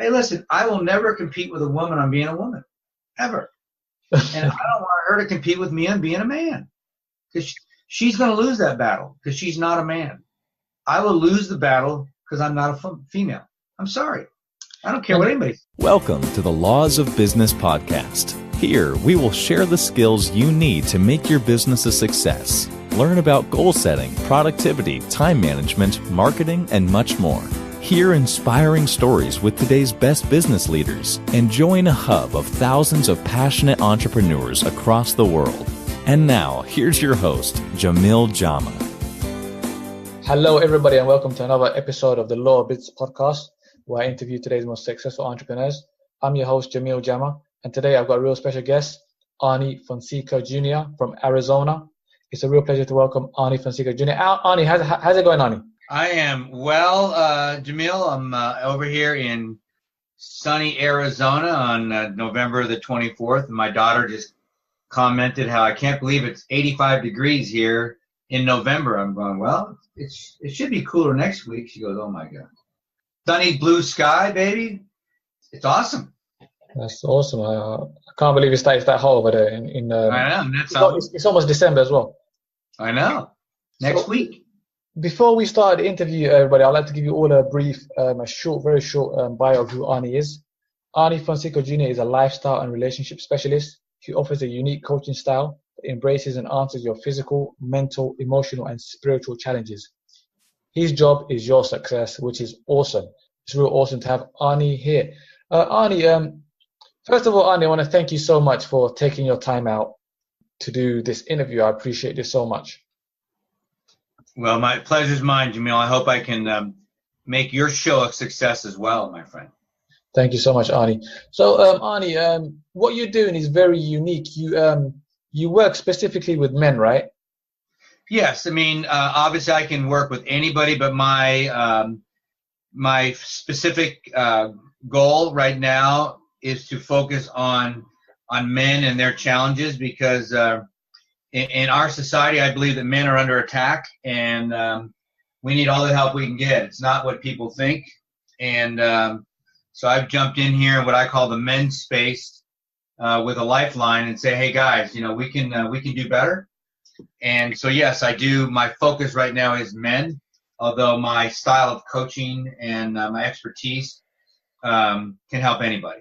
Hey, listen, I will never compete with a woman on being a woman, ever. And I don't want her to compete with me on being a man, because she's going to lose that battle because she's not a man. I will lose the battle because I'm not a female. I'm sorry. I don't care what anybody says. Welcome to the Laws of Business podcast. Here, we will share the skills you need to make your business a success. Learn about goal setting, productivity, time management, marketing, and much more. Hear inspiring stories with today's best business leaders and join a hub of thousands of passionate entrepreneurs across the world. And now, here's your host, Jamil Jama. Hello, everybody, and welcome to another episode of the Law of Business podcast, where I interview today's most successful entrepreneurs. I'm your host, Jamil Jama, and today I've got a real special guest, Arnie Fonseca Jr. from Arizona. It's a real pleasure to welcome Arnie Fonseca Jr. Arnie, how's it going, Arnie? I am well, Jamil. I'm over here in sunny Arizona on November the 24th. And my daughter just commented how I can't believe it's 85 degrees here in November. I'm going, well, it should be cooler next week. She goes, oh, my God. Sunny blue sky, baby. It's awesome. That's awesome. I can't believe it's that hot over there. I know. It's almost December as well. I know. Next week. Before we start the interview, everybody, I'd like to give you all a brief, very short bio of who Arnie is. Arnie Fonseca Jr. is a lifestyle and relationship specialist. He offers a unique coaching style that embraces and answers your physical, mental, emotional, and spiritual challenges. His job is your success, which is awesome. It's real awesome to have Arnie here. Arnie, first of all, Arnie, I want to thank you so much for taking your time out to do this interview. I appreciate this so much. Well, my pleasure's mine, Jamil. I hope I can make your show a success as well, my friend. Thank you so much, Arnie. So, Arnie, what you're doing is very unique. You work specifically with men, right? Yes. I mean, obviously, I can work with anybody, but my specific goal right now is to focus on men and their challenges, because in our society, I believe that men are under attack, and we need all the help we can get. It's not what people think. And so I've jumped in here in what I call the men's space with a lifeline and say, hey, guys, we can do better. And so, yes, I do. My focus right now is men, although my style of coaching and my expertise can help anybody.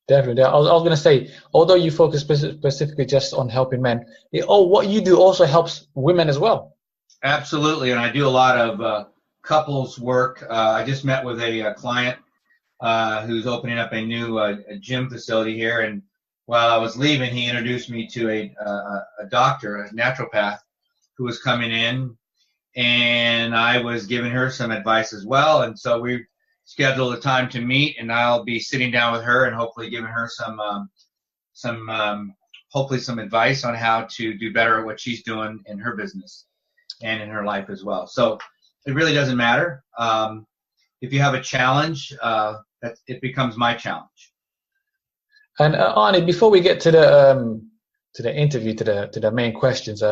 Definitely. I was going to say, although you focus specifically just on helping men, what you do also helps women as well. Absolutely. And I do a lot of couples work. I just met with a client who's opening up a new gym facility here. And while I was leaving, he introduced me to a doctor, a naturopath, who was coming in. And I was giving her some advice as well. And so we schedule a time to meet, and I'll be sitting down with her and hopefully giving her some advice on how to do better at what she's doing in her business and in her life as well. So it really doesn't matter. If you have a challenge, it becomes my challenge. And Arnie, before we get to the interview, to the main questions,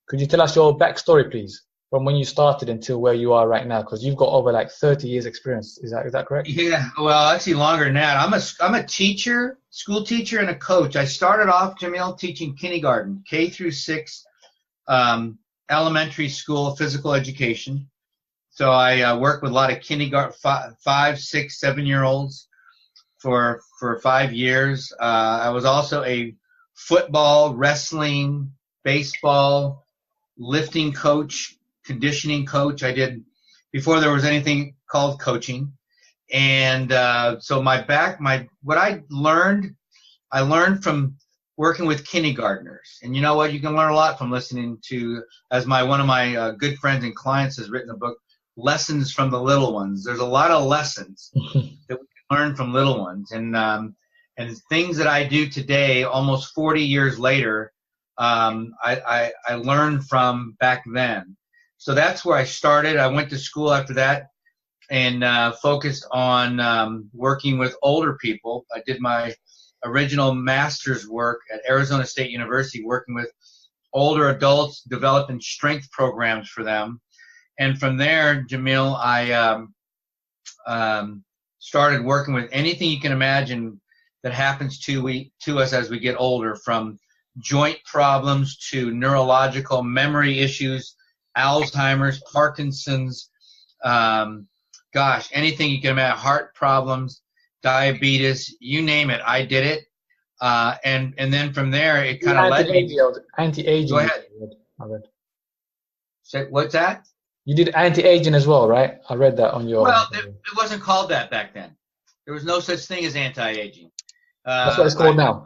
could you tell us your backstory, please? From when you started until where you are right now, because you've got over 30 years experience. Is that correct? Yeah, well, actually longer than that. I'm a teacher, school teacher, and a coach. I started off, Jamil, teaching kindergarten, K through 6, elementary school physical education. So I worked with a lot of kindergarten, 5, 6, 7-year-olds for 5 years. I was also a football, wrestling, baseball, lifting coach, conditioning coach. I did before there was anything called coaching. And so what I learned from working with kindergartners. And you know what? You can learn a lot from listening to, as one of my good friends and clients has written a book, Lessons from the Little Ones. There's a lot of lessons that we can learn from little ones. And things that I do today, almost 40 years later, I learned from back then. So that's where I started. I went to school after that and focused on working with older people. I did my original master's work at Arizona State University, working with older adults, developing strength programs for them. And from there, Jamil, I started working with anything you can imagine that happens to us as we get older, from joint problems to neurological memory issues, Alzheimer's, Parkinson's, anything you can imagine, heart problems, diabetes, you name it, I did it. And then from there, it kind of led me. Anti-aging. Go ahead. I read. Say, what's that? You did anti-aging as well, right? I read that on your. Well, it wasn't called that back then. There was no such thing as anti-aging. That's what it's called now.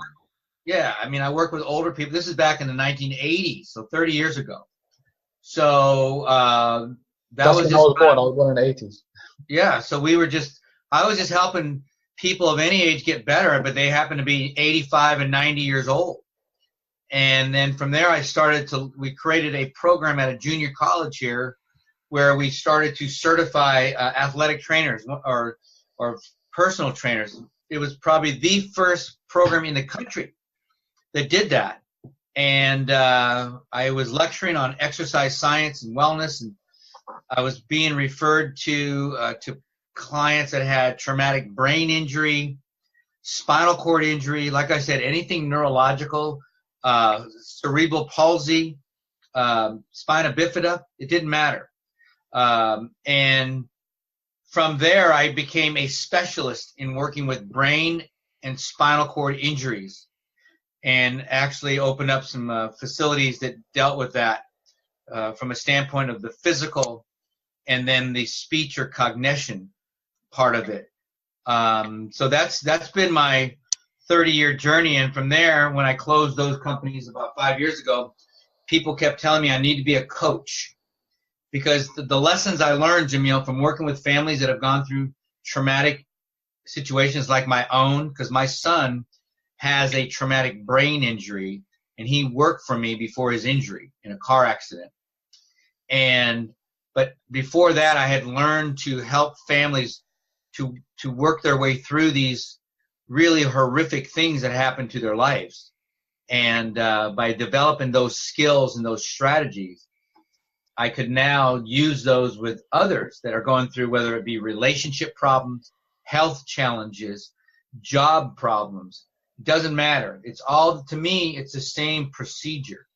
Yeah, I mean, I work with older people. This is back in the 1980s, so 30 years ago. So That's when I was born. I was born in the 80s. Yeah, so I was just helping people of any age get better, but they happen to be 85 and 90 years old. And then from there, we created a program at a junior college here where we started to certify athletic trainers or personal trainers. It was probably the first program in the country that did that. And I was lecturing on exercise science and wellness, and I was being referred to clients that had traumatic brain injury, spinal cord injury, like I said, anything neurological, cerebral palsy, spina bifida, it didn't matter. And from there, I became a specialist in working with brain and spinal cord injuries, and actually opened up some facilities that dealt with that from a standpoint of the physical and then the speech or cognition part of it. So that's been my 30-year journey. And from there, when I closed those companies about 5 years ago, people kept telling me I need to be a coach, because the lessons I learned, Jamil, from working with families that have gone through traumatic situations like my own, because my son has a traumatic brain injury, and he worked for me before his injury in a car accident. But before that, I had learned to help families to work their way through these really horrific things that happen to their lives. And by developing those skills and those strategies, I could now use those with others that are going through, whether it be relationship problems, health challenges, job problems. It doesn't matter. It's all, to me, it's the same procedure.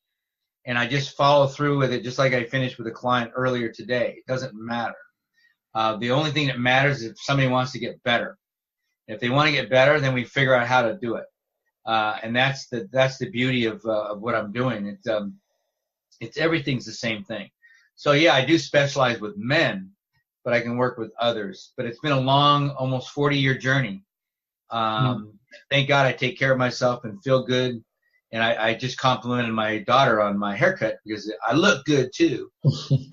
And I just follow through with it, just like I finished with a client earlier today. It doesn't matter. The only thing that matters is if somebody wants to get better. If they want to get better, then we figure out how to do it. And that's the beauty of what I'm doing. It's everything's the same thing. So yeah, I do specialize with men, but I can work with others. But it's been a long, almost 40-year journey. Thank God I take care of myself and feel good. And I just complimented my daughter on my haircut because I look good too.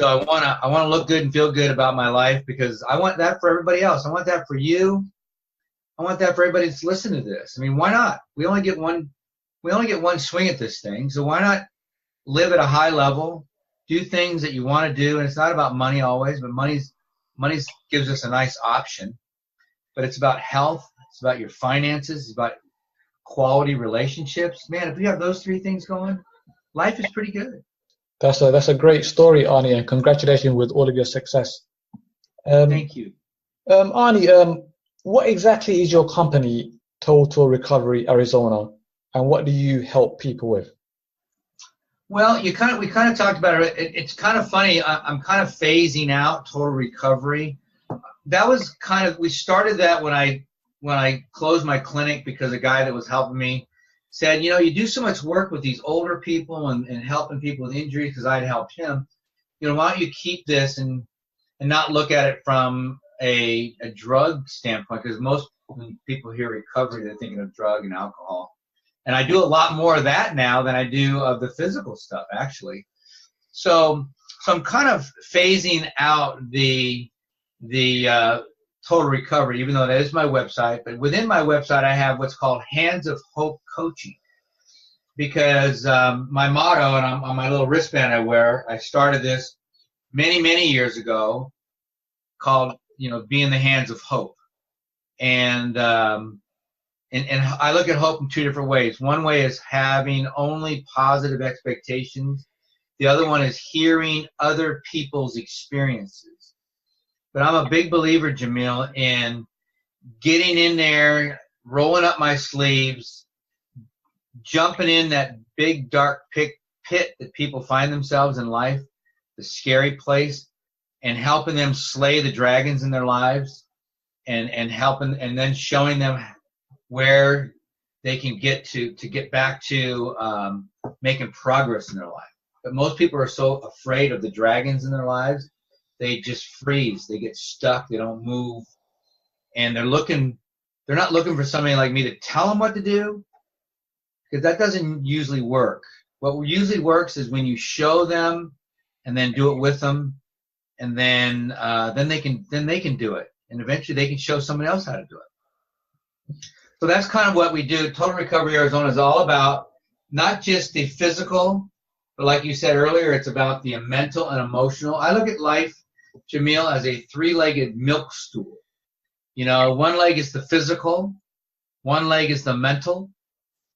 So I wanna look good and feel good about my life, because I want that for everybody else. I want that for you. I want that for everybody that's listening to this. I mean, why not? We only get one swing at this thing. So why not live at a high level, do things that you want to do? And it's not about money always, but money gives us a nice option. But it's about health. It's about your finances. It's about quality relationships. Man, if we have those three things going, life is pretty good. That's a great story, Arnie, and congratulations with all of your success. Thank you. Arnie, what exactly is your company, Total Recovery Arizona, and what do you help people with? Well, we kind of talked about it. It's kind of funny. I'm kind of phasing out Total Recovery. That was we started that when I closed my clinic, because a guy that was helping me said, you do so much work with these older people and helping people with injuries, because I'd helped him. Why don't you keep this and not look at it from a drug standpoint? Because most when people hear recovery, they're thinking of drug and alcohol. And I do a lot more of that now than I do of the physical stuff, actually. So I'm kind of phasing out the Total Recovery, even though that is my website. But within my website, I have what's called Hands of Hope Coaching, because my motto, and on my little wristband I wear, I started this many, many years ago, called Be in the Hands of Hope. And I look at hope in two different ways. One way is having only positive expectations. The other one is hearing other people's experiences. But I'm a big believer, Jamil, in getting in there, rolling up my sleeves, jumping in that big dark pit that people find themselves in life, the scary place, and helping them slay the dragons in their lives, and helping, and then showing them where they can get to get back to making progress in their life. But most people are so afraid of the dragons in their lives, they just freeze. They get stuck. They don't move. And they're not looking for somebody like me to tell them what to do, because that doesn't usually work. What usually works is when you show them and then do it with them, and then they can do it. And eventually they can show somebody else how to do it. So that's kind of what we do. Total Recovery Arizona is all about not just the physical, but like you said earlier, it's about the mental and emotional. I look at life, Jamil, as a three-legged milk stool. You know, one leg is the physical, one leg is the mental,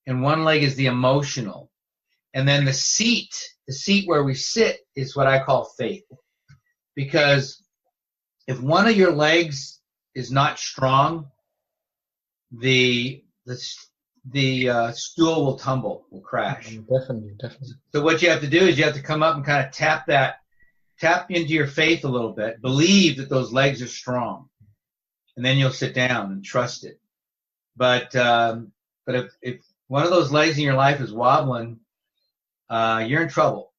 and one leg is the emotional. And then the seat where we sit is what I call faith. Because if one of your legs is not strong, the stool will tumble, will crash. Definitely. So what you have to do is you have to come up and kind of tap into your faith a little bit. Believe that those legs are strong, and then you'll sit down and trust it. But if one of those legs in your life is wobbling, you're in trouble,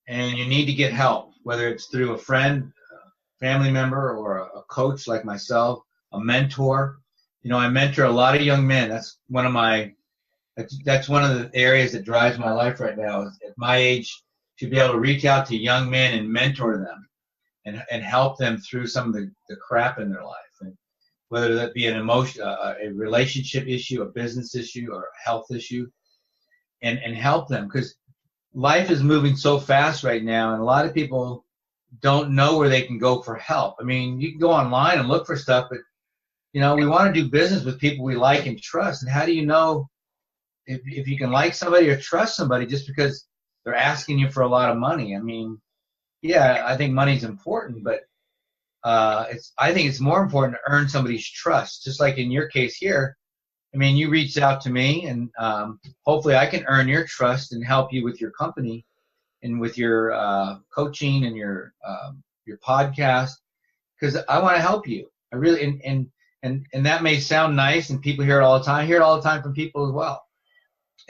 and you need to get help, whether it's through a friend, a family member, or a coach like myself, a mentor. You know, I mentor a lot of young men. That's one of the areas that drives my life right now. Is at my age, to be able to reach out to young men and mentor them and help them through some of the crap in their life. And whether that be an emotion, a relationship issue, a business issue, or a health issue, and help them, because life is moving so fast right now, and a lot of people don't know where they can go for help. I mean, you can go online and look for stuff, but you know, we want to do business with people we like and trust. And how do you know if you can like somebody or trust somebody just because they're asking you for a lot of money? I mean, yeah, I think money's important, but I think it's more important to earn somebody's trust. Just like in your case here, I mean, you reached out to me, and hopefully I can earn your trust and help you with your company and with your coaching and your podcast, because I want to help you. I really and that may sound nice, and people hear it all the time. I hear it all the time from people as well,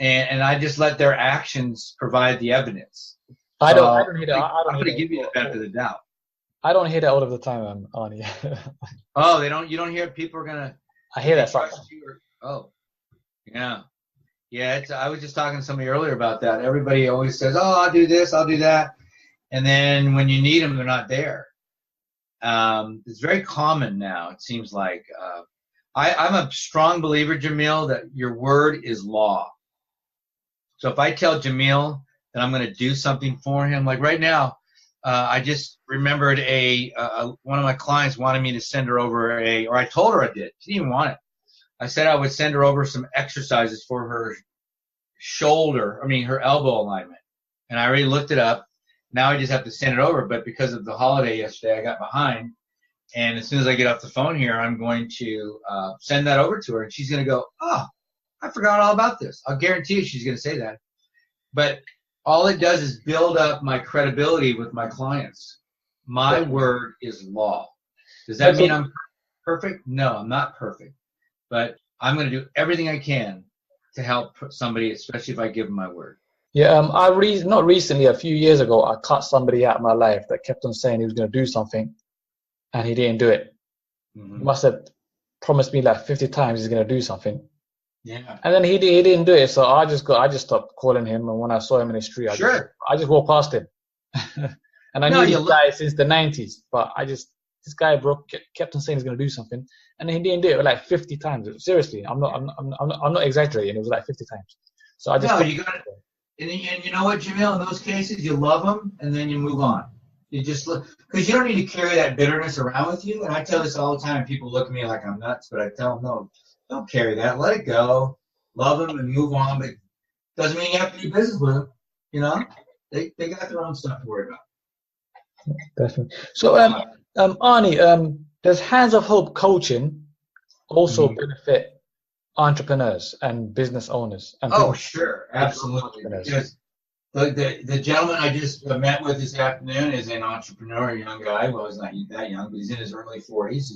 and I just let their actions provide the evidence. I don't hear that. I'm going to give you the benefit of the doubt. I don't hear that all of the time, Arnie. Oh, you don't hear people are gonna. I hear that sometimes. Oh, yeah. I was just talking to somebody earlier about that. Everybody always says, "Oh, I'll do this, I'll do that," and then when you need them, they're not there. It's very common now. It seems like I'm a strong believer, Jamil, that your word is law. So if I tell Jamil that I'm going to do something for him, like right now, I just remembered one of my clients wanted me to send her over or I told her I did. She didn't even want it. I said I would send her over some exercises for her her elbow alignment. And I already looked it up. Now I just have to send it over. But because of the holiday yesterday, I got behind. And as soon as I get off the phone here, I'm going to send that over to her. And she's going to go, "Oh, I forgot all about this." I'll guarantee you she's going to say that. But all it does is build up my credibility with my clients. My word is law. Does that mean I'm perfect? No, I'm not perfect. But I'm going to do everything I can to help somebody, especially if I give them my word. Yeah, not recently, a few years ago, I cut somebody out of my life that kept on saying he was going to do something, and he didn't do it. Mm-hmm. He must have promised me like 50 times he's going to do something. Yeah. And then he didn't do it, so I just stopped calling him. And when I saw him in the street, I just walked past him. And I knew this guy since the 90s, but this guy kept on saying he's going to do something, and he didn't do it like 50 times. Seriously, I'm not exaggerating. It was like 50 times. So I just you got it. And you know what, Jamil? In those cases, you love them, and then you move on. You just look, because you don't need to carry that bitterness around with you. And I tell this all the time. People look at me like I'm nuts, but I tell them, no, don't carry that. Let it go. Love them and move on. But doesn't mean you have to do business with them. You know, they got their own stuff to worry about. Definitely. So, Arnie, there's Hands of Hope coaching, also benefit entrepreneurs and business owners? And Oh, people, sure, absolutely. Because the gentleman I just met with this afternoon is an entrepreneur, a young guy. Well, he's not that young, but he's in his early 40s.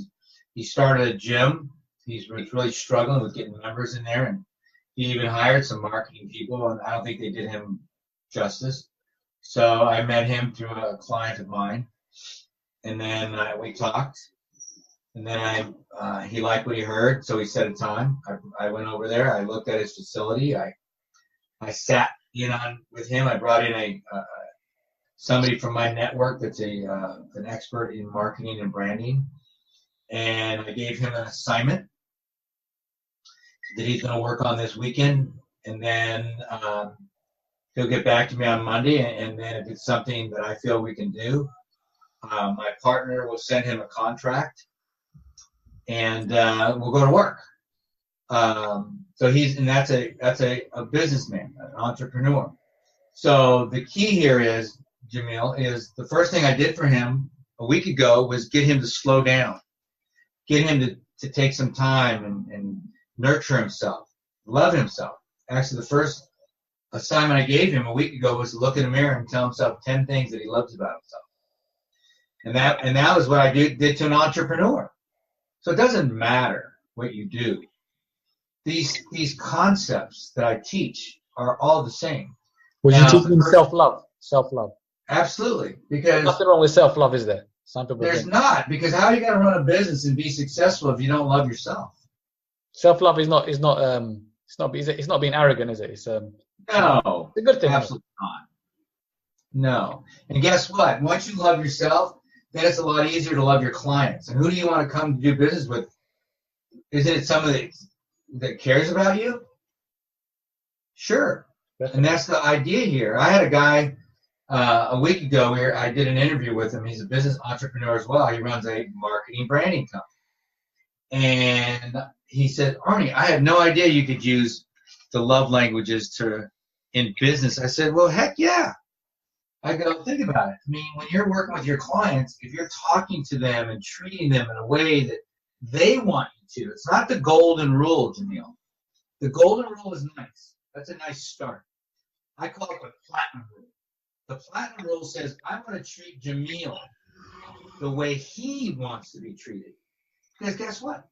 He started a gym. He's really struggling with getting members in there, and he even hired some marketing people, and I don't think they did him justice. So I met him through a client of mine, and then we talked, and then he liked what he heard, so he set a time. I went over there. I looked at his facility. I sat in on with him. I brought in somebody from my network that's an expert in marketing and branding, and I gave him an assignment that he's going to work on this weekend, and then he'll get back to me on Monday, and then if it's something that I feel we can do, my partner will send him a contract, and we'll go to work. So that's a businessman, an entrepreneur. So the key here is, Jamil, is the first thing I did for him a week ago was get him to slow down, get him to take some time and nurture himself, love himself. Actually, the first assignment I gave him a week ago was to look in the mirror and tell himself 10 things that he loves about himself. And that was what I did to an entrepreneur. So it doesn't matter what you do. These concepts that I teach are all the same. Would you teach them self-love? Self-love. Absolutely. Because nothing wrong with self-love, is there? Some people there's not, because how are you going to run a business and be successful if you don't love yourself? Self-love is not being arrogant, is it? It's no, it's a good thing. Absolutely not. No. And guess what? Once you love yourself, then it's a lot easier to love your clients. And who do you want to come to do business with? Isn't it somebody that cares about you? Sure. Definitely. And that's the idea here. I had a guy a week ago where I did an interview with him. He's a business entrepreneur as well. He runs a marketing branding company. And he said, Arnie, I had no idea you could use the love languages in business. I said, well, heck yeah. I go, think about it. I mean, when you're working with your clients, if you're talking to them and treating them in a way that they want you to, it's not the golden rule, Jamil. The golden rule is nice. That's a nice start. I call it the platinum rule. The platinum rule says, I want to treat Jamil the way he wants to be treated. Because guess what?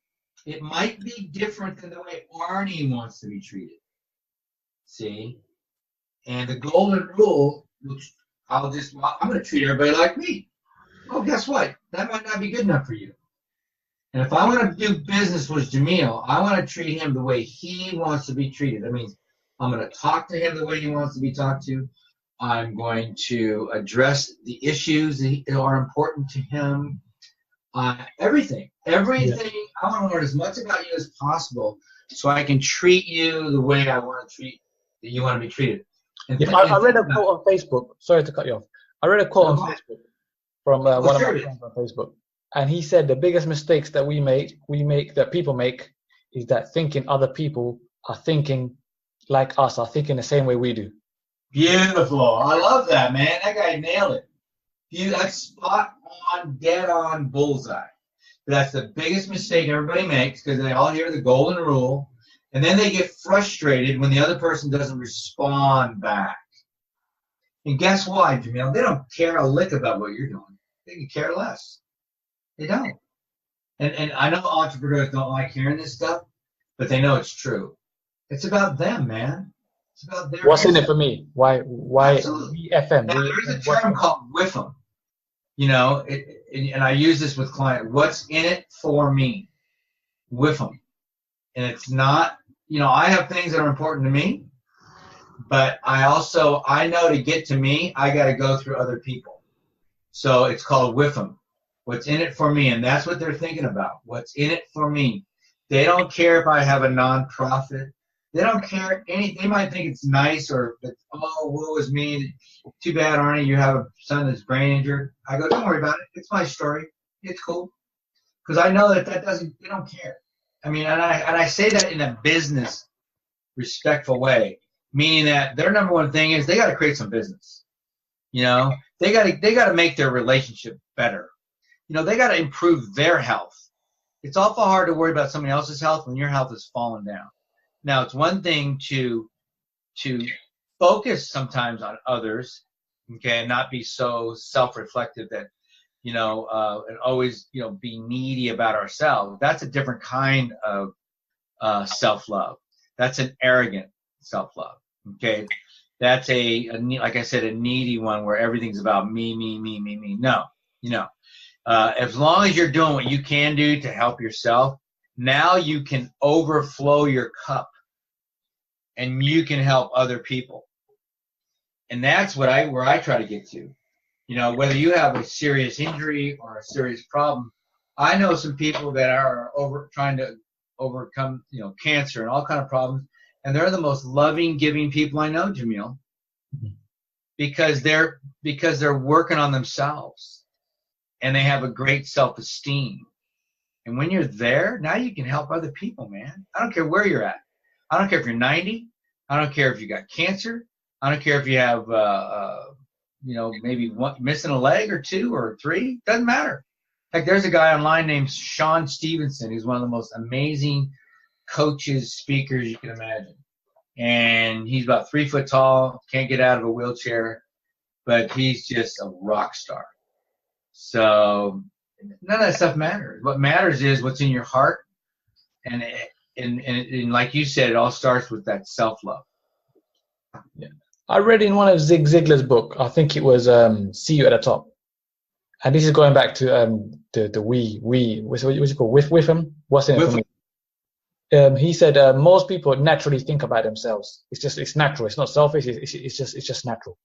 It might be different than the way Arnie wants to be treated. See? And the golden rule, which I'm going to treat everybody like me. Well, guess what? That might not be good enough for you. And if I want to do business with Jamil, I want to treat him the way he wants to be treated. That means I'm going to talk to him the way he wants to be talked to. I'm going to address the issues that are important to him. Everything. Yeah. I want to learn as much about you as possible so I can treat you the way I want to treat that you want to be treated. I read a quote on Facebook. Sorry to cut you off. I read a quote on Facebook from one of my friends on Facebook, and he said the biggest mistakes that that people make, is that thinking other people are thinking like us, are thinking the same way we do. Beautiful. I love that, man. That guy nailed it. That's spot on, dead on, bullseye. That's the biggest mistake everybody makes because they all hear the golden rule. And then they get frustrated when the other person doesn't respond back. And guess why, Jamil? They don't care a lick about what you're doing. They can care less. They don't. And I know entrepreneurs don't like hearing this stuff, but they know it's true. It's about them, man. It's about their What's in it for me? Why FM? Now, there's a term called WIFM. You know, and I use this with clients. What's in it for me? WIFM. And it's not, I have things that are important to me, but I know to get to me, I got to go through other people. So it's called WIFM. What's in it for me? And that's what they're thinking about. What's in it for me? They don't care if I have a nonprofit. They don't care anything. They might think it's nice or, woe is me. Too bad, Arnie, you have a son that's brain injured. I go, don't worry about it. It's my story. It's cool. Because I know that they don't care. I mean, and I say that in a business respectful way, meaning that their number one thing is they got to create some business. They got to make their relationship better. They got to improve their health. It's awful hard to worry about somebody else's health when your health is falling down. Now, it's one thing to focus sometimes on others, okay, and not be so self-reflective that, and always, be needy about ourselves. That's a different kind of self-love. That's an arrogant self-love, okay? That's like I said, a needy one where everything's about me, me, me, me, me. No, as long as you're doing what you can do to help yourself, now you can overflow your cup and you can help other people. And that's where I try to get to. Whether you have a serious injury or a serious problem, I know some people that are trying to overcome, cancer and all kind of problems, and they're the most loving, giving people I know, Jamil, because they're working on themselves, and they have a great self-esteem. And when you're there, now you can help other people, man. I don't care where you're at. I don't care if you're 90. I don't care if you got cancer. I don't care if you have, maybe missing a leg or two or three. Doesn't matter. Heck, there's a guy online named Sean Stevenson. He's one of the most amazing coaches, speakers you can imagine. And he's about 3 foot tall, can't get out of a wheelchair, but he's just a rock star. So none of that stuff matters. What matters is what's in your heart. And like you said, it all starts with that self-love. Yeah. I read in one of Zig Ziglar's book, I think it was See You at the Top. And this is going back to the what's it called? With him? What's in it for me? He said most people naturally think about themselves. It's natural. It's not selfish. It's just natural.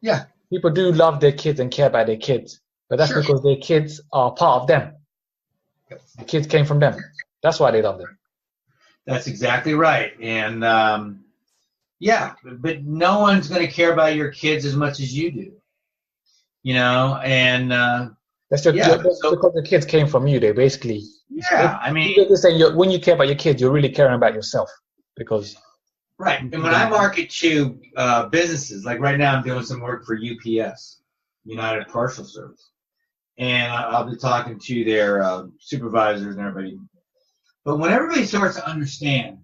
Yeah. People do love their kids and care about their kids, but that's because their kids are part of them. The kids came from them. That's why they love them. That's exactly right. And but no one's going to care about your kids as much as you do. And that's because the kids came from you. They basically, you're saying when you care about your kids, you're really caring about yourself because. Right. And when I market to businesses, like right now, I'm doing some work for UPS, United Parcel Service, and I'll be talking to their supervisors and everybody. But when everybody starts to understand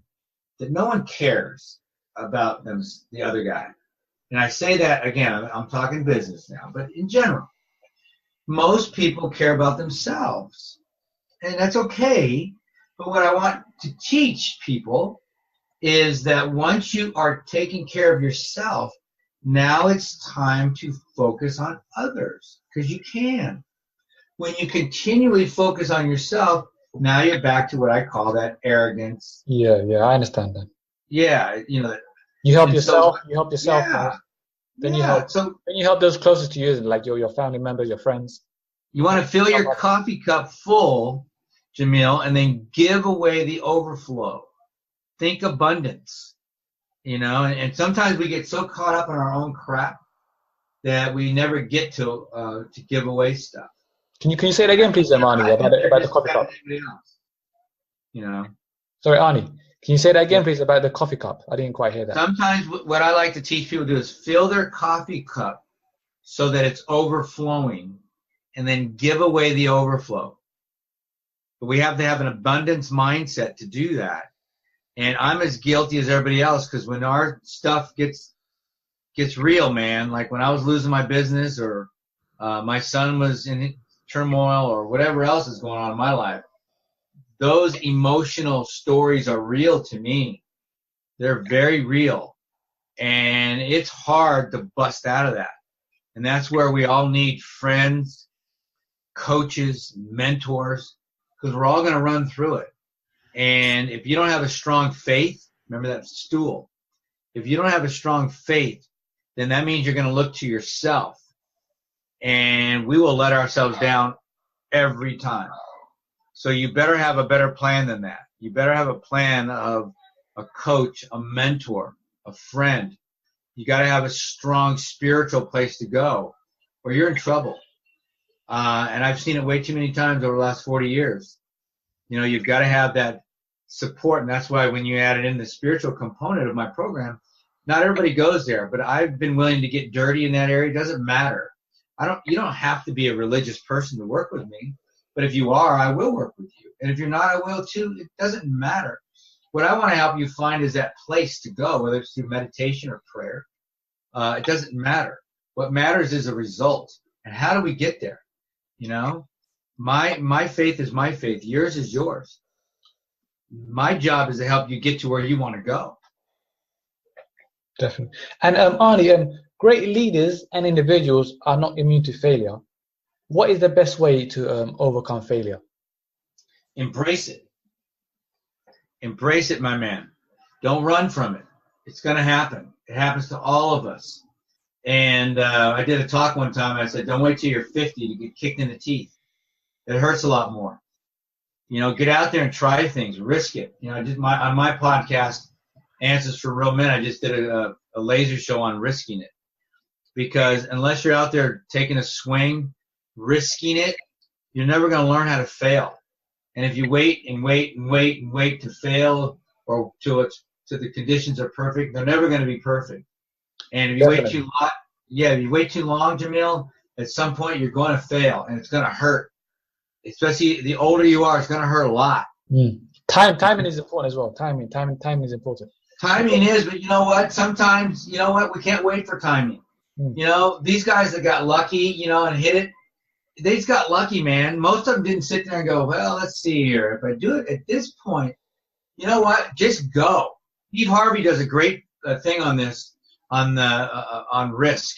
that no one cares about them, the other guy. And I say that, again, I'm talking business now, but in general, most people care about themselves. And that's okay. But what I want to teach people is that once you are taking care of yourself, now it's time to focus on others, because you can. When you continually focus on yourself, now you're back to what I call that arrogance. Yeah, I understand that. Yeah, you help yourself. You help yourself. Yeah. Then you help those closest to you, like your family members, your friends. You want to fill your coffee cup full, Jamil, and then give away the overflow. Think abundance, and sometimes we get so caught up in our own crap that we never get to give away stuff. Can you say that again, please, Arnie, about the coffee cup? Sorry, Arnie. Can you say that again, please, about the coffee cup? I didn't quite hear that. Sometimes what I like to teach people to do is fill their coffee cup so that it's overflowing, and then give away the overflow. But we have to have an abundance mindset to do that. And I'm as guilty as everybody else, because when our stuff gets real, man, like when I was losing my business, or my son was in turmoil, or whatever else is going on in my life, those emotional stories are real to me. They're very real. And it's hard to bust out of that. And that's where we all need friends, coaches, mentors, because we're all going to run through it. And if you don't have a strong faith, remember that stool. If you don't have a strong faith, then that means you're going to look to yourself. And we will let ourselves down every time. So you better have a better plan than that. You better have a plan of a coach, a mentor, a friend. You got to have a strong spiritual place to go, or you're in trouble. And I've seen it way too many times over the last 40 years. You've got to have that support, and that's why when you added in the spiritual component of my program, not everybody goes there, but I've been willing to get dirty in that area. It doesn't matter. You don't have to be a religious person to work with me. But if you are, I will work with you. And if you're not, I will too. It doesn't matter. What I want to help you find is that place to go, whether it's through meditation or prayer. It doesn't matter. What matters is a result. And how do we get there? You know, my faith is my faith. Yours is yours. My job is to help you get to where you want to go. Definitely. And Arnie, great leaders and individuals are not immune to failure. What is the best way to overcome failure? Embrace it. Embrace it, my man. Don't run from it. It's going to happen. It happens to all of us. And I did a talk one time. I said, don't wait till you're 50 to get kicked in the teeth. It hurts a lot more. You know, get out there and try things. Risk it. You know, on my podcast, Answers for Real Men, I just did a laser show on risking it. Because unless you're out there taking a swing, risking it, you're never going to learn how to fail. And if you wait and wait and wait and wait to fail or till the conditions are perfect, they're never going to be perfect. And if you wait too long, if you wait too long, Jamil, at some point you're going to fail and it's going to hurt. Especially the older you are, it's going to hurt a lot. Timing is important as well. Timing is important. Timing is, but you know what? Sometimes, you know what? We can't wait for timing. You know, these guys that got lucky, you know, and hit it, they just got lucky, man. Most of them didn't sit there and go, well, let's see here. If I do it at this point, you know what? Just go. Steve Harvey does a great thing on this, on risk.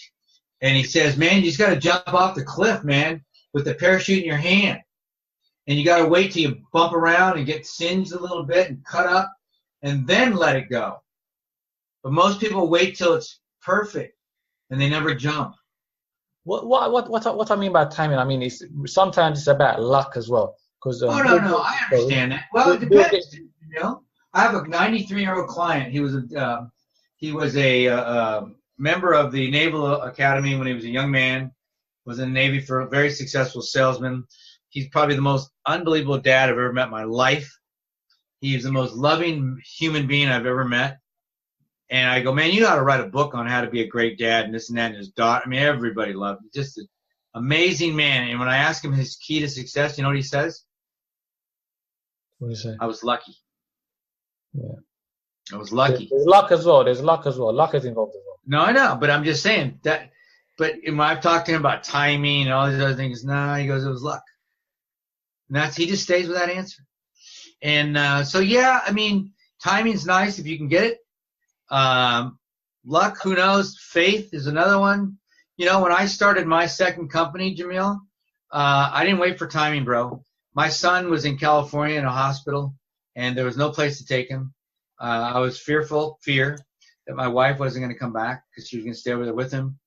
And he says, man, you just got to jump off the cliff, man, with the parachute in your hand. And you got to wait till you bump around and get singed a little bit and cut up and then let it go. But most people wait till it's perfect and they never jump. What I mean by timing, I mean, sometimes it's about luck as well. No, I understand that. Well, it depends. You know, I have a 93-year-old client. He was a member of the Naval Academy when he was a young man. Was in the Navy for a very successful salesman. He's probably the most unbelievable dad I've ever met in my life. He's the most loving human being I've ever met. And I go, man, you ought to write a book on how to be a great dad and this and that. And his daughter, I mean, everybody loved him. Just an amazing man. And when I ask him his key to success, you know what he says? What do you say? I was lucky. Yeah. I was lucky. There's luck as well. Luck is involved as well. No, I know. But I'm just saying that. But when I've talked to him about timing and all these other things, he goes, it was luck. And he just stays with that answer. And so, yeah, I mean, timing's nice if you can get it. Luck, who knows? Faith is another one. You know, when I started my second company, Jamil, I didn't wait for timing, bro. My son was in California in a hospital, and there was no place to take him. I was fear that my wife wasn't going to come back because she was going to stay over there with him.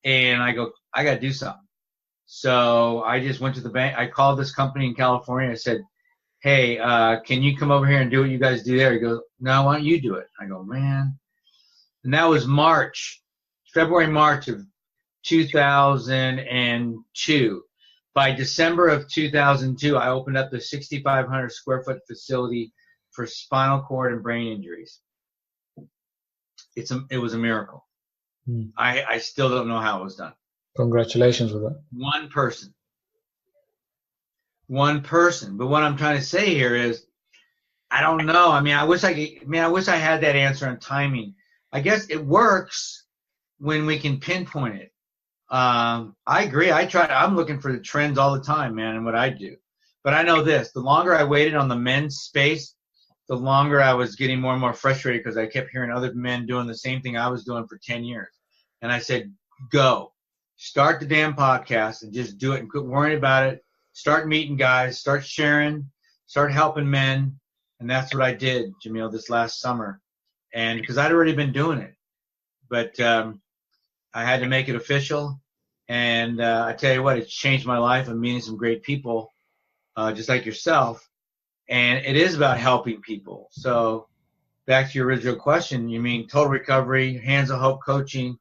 And I go, I got to do something. So I just went to the bank. I called this company in California. I said, hey, can you come over here and do what you guys do there? He goes, no, why don't you do it? I go, man. And that was February, March of 2002. By December of 2002, I opened up the 6,500 square foot facility for spinal cord and brain injuries. It was a miracle. I still don't know how it was done. Congratulations with that. One person. But what I'm trying to say here is, I don't know. I mean, I wish I had that answer on timing. I guess it works when we can pinpoint it. I agree. I'm looking for the trends all the time, man, and what I do. But I know this: the longer I waited on the men's space, the longer I was getting more and more frustrated because I kept hearing other men doing the same thing I was doing for 10 years. And I said, go. Start the damn podcast and just do it and quit worrying about it. Start meeting guys. Start sharing. Start helping men. And that's what I did, Jamil, this last summer. And because I'd already been doing it. But I had to make it official. And I tell you what, it's changed my life. I'm meeting some great people, just like yourself. And it is about helping people. So back to your original question, you mean total recovery, hands of hope coaching,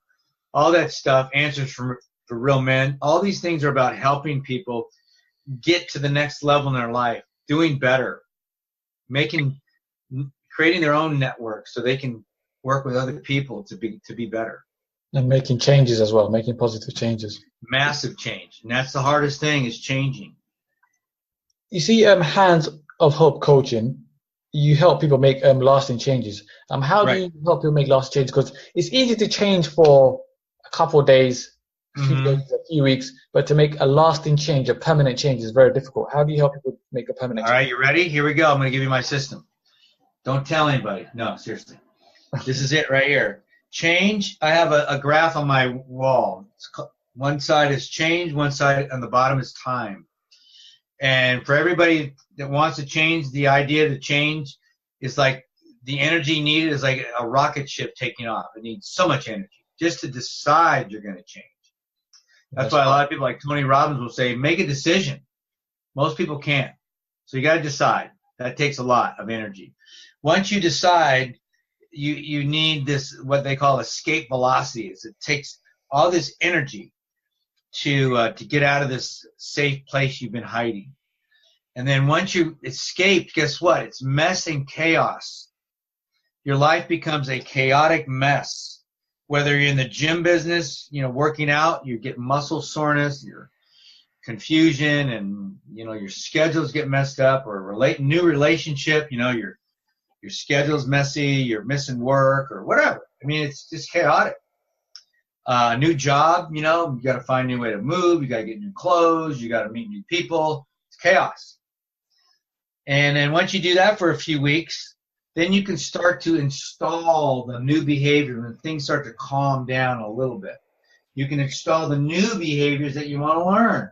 all that stuff, answers for real men. All these things are about helping people get to the next level in their life, doing better, creating their own network so they can work with other people to be better. And making changes as well, making positive changes. Massive change. And that's the hardest thing, is changing. You see, Hands of Hope coaching, you help people make lasting changes. How do Right. you help people make lasting changes? Because it's easy to change for a couple of days, a few days, a few weeks, but to make a lasting change, a permanent change, is very difficult. How do you help people make a permanent All change? right, you ready? Here we go. I'm going to give you my system. Don't tell anybody. No, seriously. This is it right here. Change. I have a graph on my wall. One side is change, one side on the bottom is time. And for everybody that wants to change, the idea to change is like the energy needed is like a rocket ship taking off. It needs so much energy just to decide you're going to change. That's why a lot of people like Tony Robbins will say, make a decision. Most people can't. So you got to decide. That takes a lot of energy. Once you decide, you need this, what they call escape velocity. It takes all this energy to get out of this safe place you've been hiding. And then once you escape, guess what? It's mess and chaos. Your life becomes a chaotic mess. Whether you're in the gym business, working out, you get muscle soreness, your confusion, and your schedules get messed up, or new relationship, your schedule's messy, you're missing work or whatever. I mean, it's just chaotic. New job, you got to find a new way to move. You got to get new clothes. You got to meet new people. It's chaos. And then once you do that for a few weeks, then you can start to install the new behavior when things start to calm down a little bit. You can install the new behaviors that you want to learn.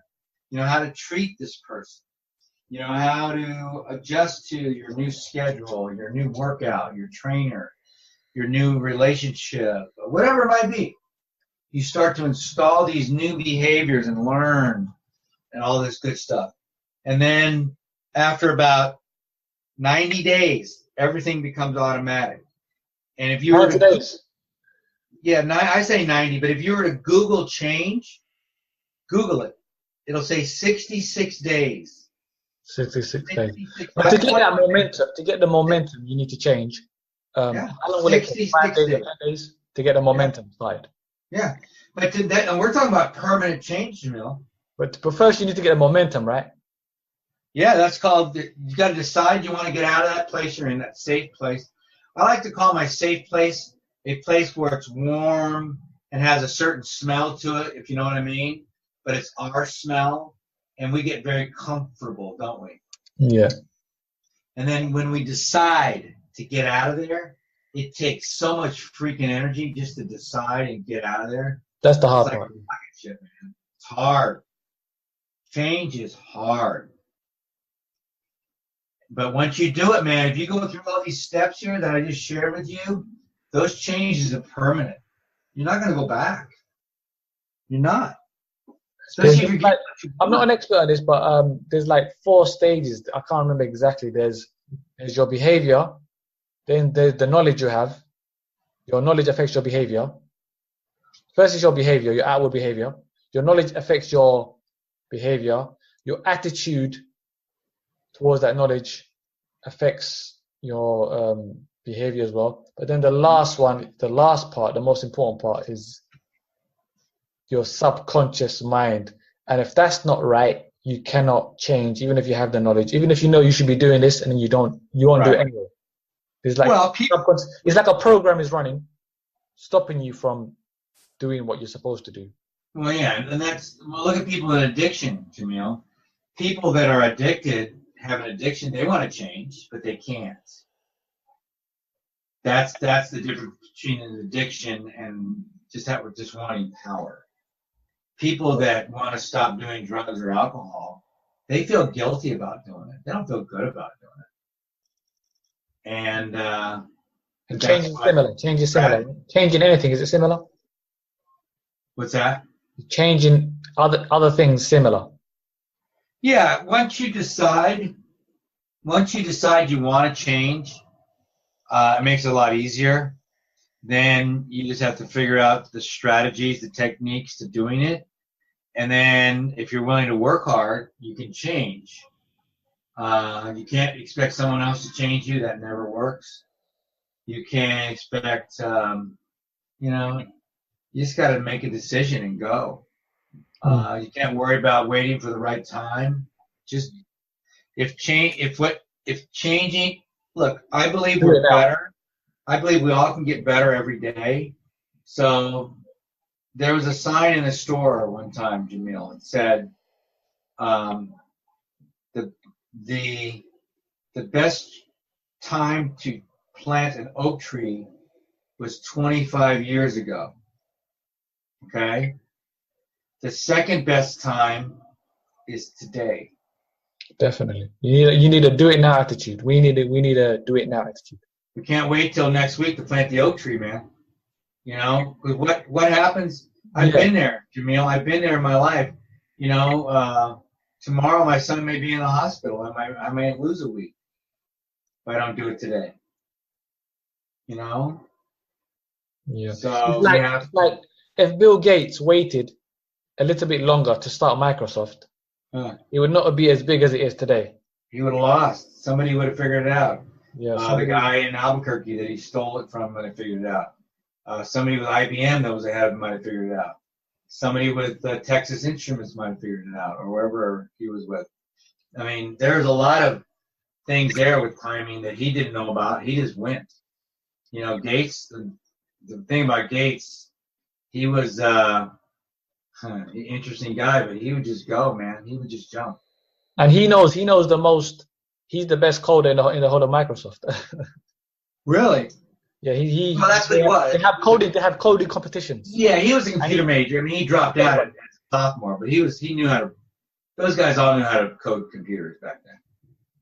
How to treat this person. How to adjust to your new schedule, your new workout, your trainer, your new relationship, whatever it might be. You start to install these new behaviors and learn and all this good stuff. And then after about 90 days, everything becomes automatic. And if you were to, 90 days. Yeah, I say 90, but if you were to Google change, Google it. It'll say 66 days. 66 days. 66. But to get that momentum, to get the momentum, you need to change. How long will it take? 5 days or 10 days to get the momentum started? Yeah, but and we're talking about permanent change, Jamil. But first, you need to get a momentum, right? Yeah, that's called. You got to decide you want to get out of that place you're in, that safe place. I like to call my safe place a place where it's warm and has a certain smell to it, if you know what I mean. But it's our smell, and we get very comfortable, don't we? Yeah. And then when we decide to get out of there, it takes so much freaking energy just to decide and get out of there. That's the hard part. Shit, man. It's hard. Change is hard. But once you do it, man, if you go through all these steps here that I just shared with you, those changes are permanent. You're not going to go back. You're not. Especially if you get, I'm not an expert on this, but there's like 4 stages. I can't remember exactly. There's your behavior, then there's the knowledge you have. Your knowledge affects your behavior. First is your behavior, your outward behavior. Your knowledge affects your behavior. Your attitude towards that knowledge affects your behavior as well. But then the last one, the last part, the most important part is your subconscious mind. And if that's not right, you cannot change, even if you have the knowledge, even if you know you should be doing this and then you won't do it anyway. It's like it's like a program is running, stopping you from doing what you're supposed to do. Well, yeah, and look at people in addiction, Jamil. People that are addicted have an addiction. They want to change, but they can't. That's the difference between an addiction and just wanting power. People that want to stop doing drugs or alcohol, they feel guilty about doing it. They don't feel good about doing it. And change is similar. Change is similar. Changing anything, is it similar? What's that? Changing other things similar. Yeah, once you decide you want to change, it makes it a lot easier. Then you just have to figure out the strategies, the techniques to doing it. And then if you're willing to work hard, you can change. You can't expect someone else to change you. That never works. You can't expect, you just got to make a decision and go. You can't worry about waiting for the right time. Just if changing, look, I believe Do it we're now. better. I believe we all can get better every day. So there was a sign in a store one time, Jamil. It said, the best time to plant an oak tree was 25 years ago. Okay? The second best time is today. Definitely. You need a do it now attitude. We need a do it now attitude. We can't wait till next week to plant the oak tree, man. You know, 'cause what happens? I've been there, Jamil. I've been there in my life. You know, tomorrow my son may be in the hospital. I may lose a week if I don't do it today. You know? Yeah. So It's like if Bill Gates waited a little bit longer to start Microsoft, it would not be as big as it is today. he would have lost. Somebody would have figured it out. Yeah. The guy in Albuquerque that he stole it from might have figured it out. Somebody with IBM that was ahead of him might have figured it out. Somebody with Texas Instruments might have figured it out, or wherever he was with. I mean, there's a lot of things there with timing that he didn't know about. He just went. You know, Gates, the thing about Gates, he was an interesting guy, but he would just go, man. He would just jump. And he knows the most. He's the best coder in the whole of Microsoft. Really? Yeah, Well, that's what he was. They have coding competitions. Yeah, he was a computer major. I mean, he dropped out as a sophomore, but he knew how to. Those guys all knew how to code computers back then.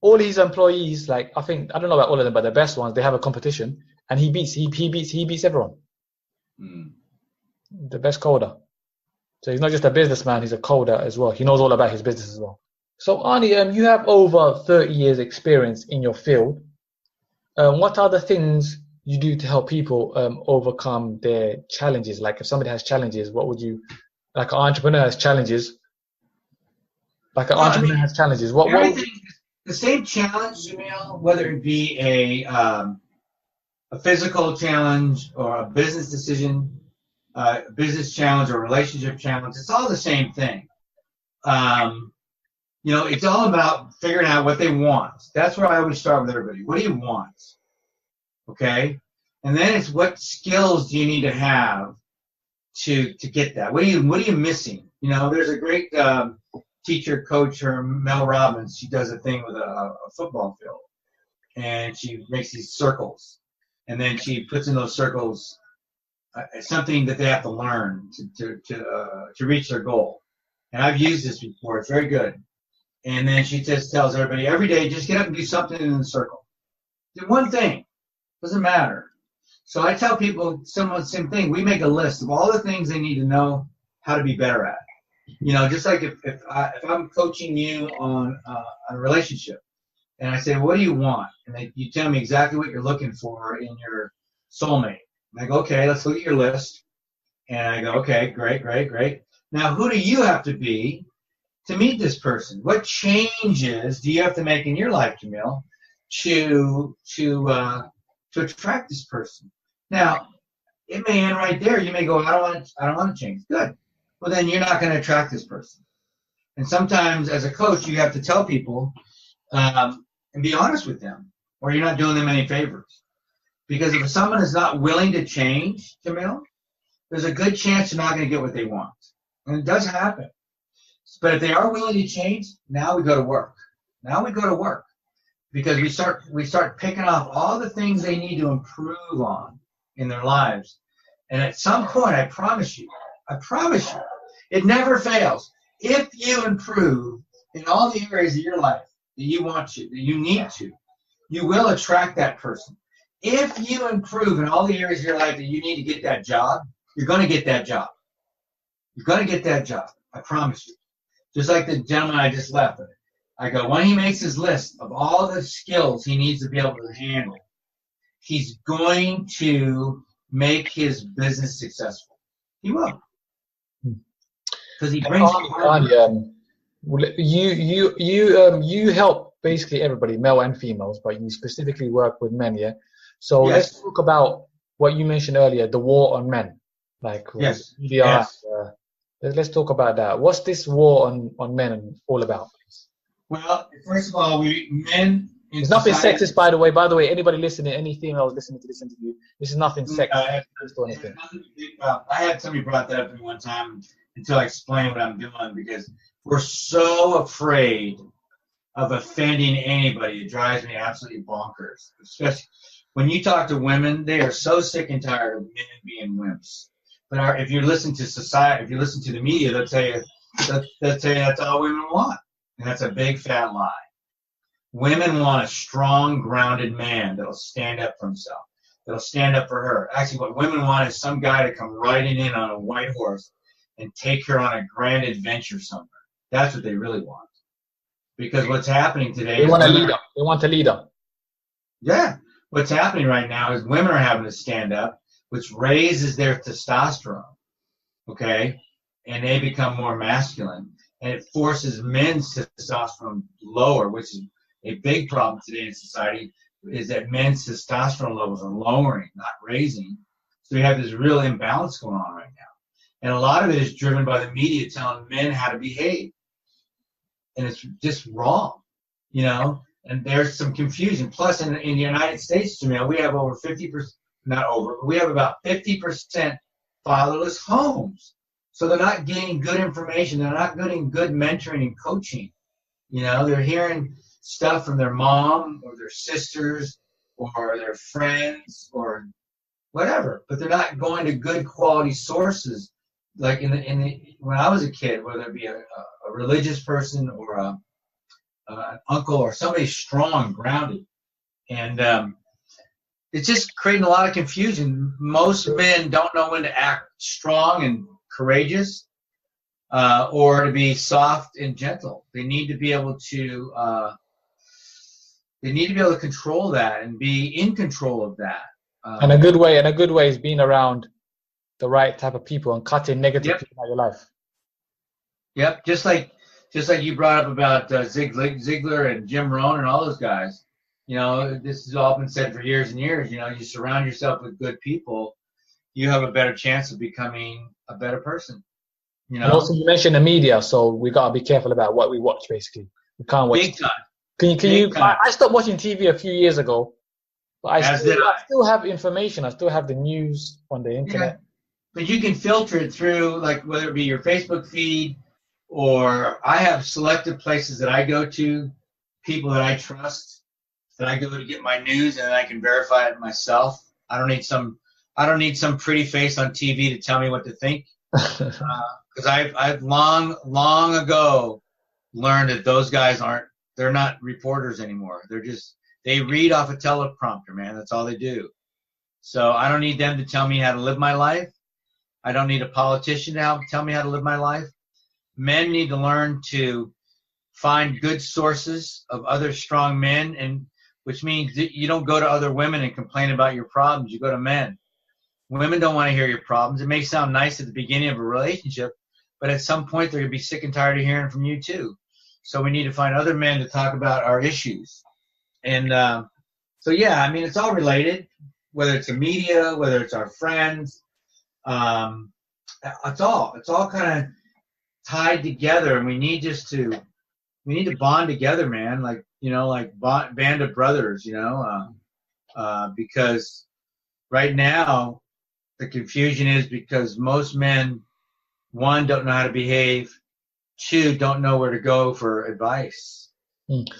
All his employees, like I don't know about all of them, but the best ones, they have a competition, and he beats everyone. The best coder. So he's not just a businessman; he's a coder as well. He knows all about his business as well. So Arnie, you have over 30 years experience in your field. What are the things you do to help people overcome their challenges? Like if somebody has challenges, what would you, like an entrepreneur has challenges, what the same challenge, Jamil, whether it be a physical challenge or a business decision, business challenge or relationship challenge, it's all the same thing. You know, it's all about figuring out what they want. That's where I always start with everybody. What do you want? Okay? And then it's what skills do you need to have to get that? What are you missing? You know, there's a great teacher, coach, her Mel Robbins. She does a thing with a football field, and she makes these circles, and then she puts in those circles something that they have to learn to reach their goal. And I've used this before. It's very good. And then she just tells everybody every day, just get up and do something in the circle. Do one thing. Doesn't matter. So I tell people the same thing. We make a list of all the things they need to know how to be better at. You know, just like if I'm coaching you on a relationship, and I say, what do you want? And you tell me exactly what you're looking for in your soulmate. And I go, okay, let's look at your list. And I go, okay, great. Now, who do you have to be to meet this person? What changes do you have to make in your life, Jamil, to attract this person? Now, it may end right there. You may go, I don't want to change. Good. Well, then you're not going to attract this person. And sometimes, as a coach, you have to tell people and be honest with them, or you're not doing them any favors. Because if someone is not willing to change, Jamil, there's a good chance you're not going to get what they want. And it does happen. But if they are willing to change, now we go to work. Because we start picking off all the things they need to improve on in their lives. And at some point, I promise you, it never fails. If you improve in all the areas of your life that you want to, that you need to, you will attract that person. If you improve in all the areas of your life that you need to get that job, you're going to get that job. I promise you. Just like the gentleman I just left. I go, when he makes his list of all the skills he needs to be able to handle, he's going to make his business successful. He will. Because he brings you help basically everybody, male and females, but you specifically work with men, yeah? So Let's talk about what you mentioned earlier, the war on men. Like EDI. Let's talk about that. What's this war on men all about, please? Well, first of all, men in It's nothing society, sexist, by the way. By the way, anybody listening, any females listening to this interview, this is nothing sexist or it has anything. nothing to do about. I had somebody brought that up to me one time until I explained what I'm doing, because we're so afraid of offending anybody. It drives me absolutely bonkers. Especially when you talk to women, they are so sick and tired of men being wimps. But if you listen to society, if you listen to the media, they'll tell you that's all women want, and that's a big fat lie. Women want a strong, grounded man that'll stand up for himself, that'll stand up for her. Actually, what women want is some guy to come riding in on a white horse and take her on a grand adventure somewhere. That's what they really want. Because what's happening today They is want a leader. They want a leader. yeah. What's happening right now is women are having to stand up, which raises their testosterone, okay? And they become more masculine. And it forces men's testosterone lower, which is a big problem today in society, is that men's testosterone levels are lowering, not raising. So we have this real imbalance going on right now. And a lot of it is driven by the media telling men how to behave. And it's just wrong, you know? And there's some confusion. Plus, in the United States, Jamil, we have over 50%, not over, but we have about 50% fatherless homes. So they're not getting good information. They're not getting good mentoring and coaching. You know, they're hearing stuff from their mom or their sisters or their friends or whatever, but they're not going to good quality sources. Like when I was a kid, whether it be a religious person or an uncle or somebody strong, grounded. And it's just creating a lot of confusion. Most men don't know when to act strong and courageous or to be soft and gentle. They need to be able to control that and be in control of that. And a good way is being around the right type of people and cutting negative people out of your life. Yep, just like you brought up about Ziegler and Jim Rohn and all those guys. You know, this has all been said for years and years. You know, you surround yourself with good people, you have a better chance of becoming a better person. You know? And also, you mentioned the media, so we gotta be careful about what we watch. Basically, we can't watch. Big time. Can you? I stopped watching TV a few years ago, but I still have information. I still have the news on the internet. Yeah. But you can filter it through, like whether it be your Facebook feed, or I have selected places that I go to, people that I trust, that I go to get my news, and I can verify it myself. I don't need some pretty face on TV to tell me what to think. Because I've long ago learned that those guys they're not reporters anymore. They read off a teleprompter, man. That's all they do. So I don't need them to tell me how to live my life. I don't need a politician to tell me how to live my life. Men need to learn to find good sources of other strong men, and which means that you don't go to other women and complain about your problems. You go to men. Women don't want to hear your problems. It may sound nice at the beginning of a relationship, but at some point they're going to be sick and tired of hearing from you too. So we need to find other men to talk about our issues. And so, yeah, I mean, it's all related, whether it's the media, whether it's our friends. It's all kind of tied together, and we need to bond together, man. Like, you know, like band of brothers, you know, because right now the confusion is because most men, one, don't know how to behave, two, don't know where to go for advice.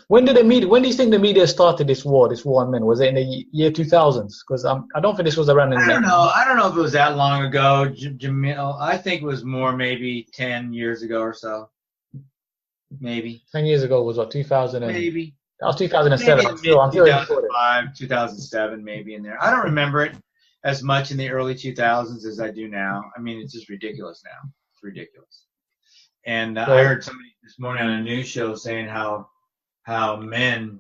When do you think the media started this war on men? Was it in the year 2000s? Because I don't think this was around in the I don't know if it was that long ago, Jamil. I think it was more maybe 10 years ago or so. Maybe. 10 years ago was what, 2000? Maybe. That was 2007. I'm still 2005, 2007, maybe in there. I don't remember it as much in the early 2000s as I do now. I mean, it's just ridiculous now. It's ridiculous. And I heard somebody this morning on a news show saying how men,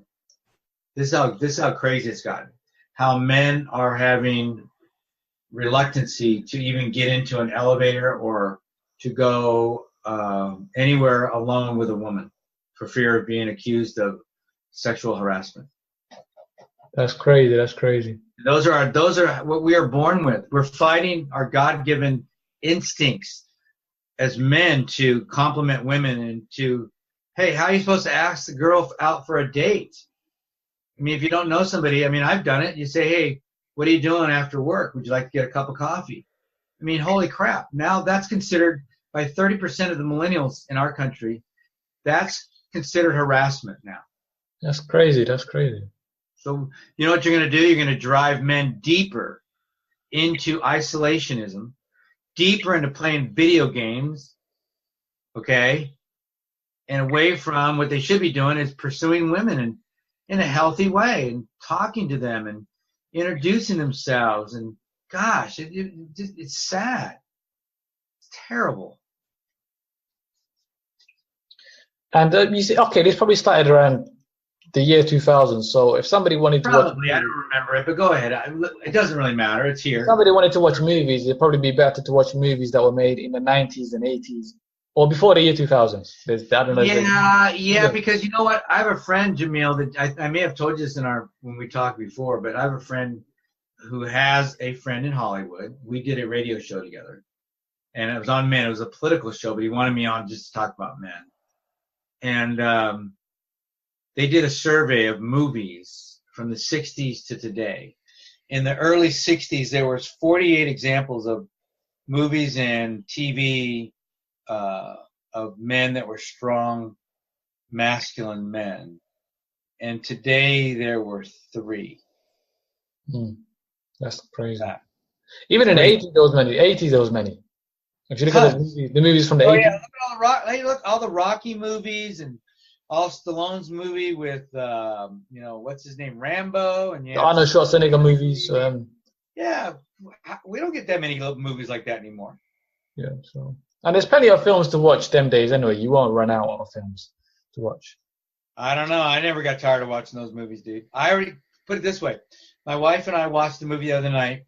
this is how crazy it's gotten, how men are having reluctancy to even get into an elevator or to go anywhere alone with a woman for fear of being accused of sexual harassment. That's crazy. Those are what we are born with. We're fighting our God-given instincts as men to compliment women and to Hey, how are you supposed to ask the girl out for a date? I mean, if you don't know somebody, I mean, I've done it. You say, hey, what are you doing after work? Would you like to get a cup of coffee? I mean, holy crap. Now that's considered by 30% of the millennials in our country, that's considered harassment now. That's crazy. That's crazy. So you know what you're going to do? You're going to drive men deeper into isolationism, deeper into playing video games, okay? And away from what they should be doing is pursuing women in a healthy way and talking to them and introducing themselves. And gosh, it's sad. It's terrible. And you see, okay, this probably started around the year 2000. So if somebody wanted to Probably, watch, I don't remember it, but go ahead. It doesn't really matter. It's here. if somebody wanted to watch movies, it'd probably be better to watch movies that were made in the 90s and 80s or before the year 2000. I don't know. Yeah, because you know what? I have a friend, Jamil, that I may have told you this when we talked before, but I have a friend who has a friend in Hollywood. We did a radio show together, and it was on men. It was a political show, but he wanted me on just to talk about men. And they did a survey of movies from the 60s to today. In the early 60s, there was 48 examples of movies and TV of men that were strong, masculine men. And today there were 3. That's crazy. Even in the 80s, there was many. If you look at the movies from the 80s. Yeah, look all the Rocky movies and all Stallone's movie with, what's his name, Rambo. And the Arnold Schwarzenegger movies. Yeah, we don't get that many movies like that anymore. Yeah, so. And there's plenty of films to watch them days anyway. You won't run out of films to watch. I don't know. I never got tired of watching those movies, dude. I already put it this way. My wife and I watched the movie the other night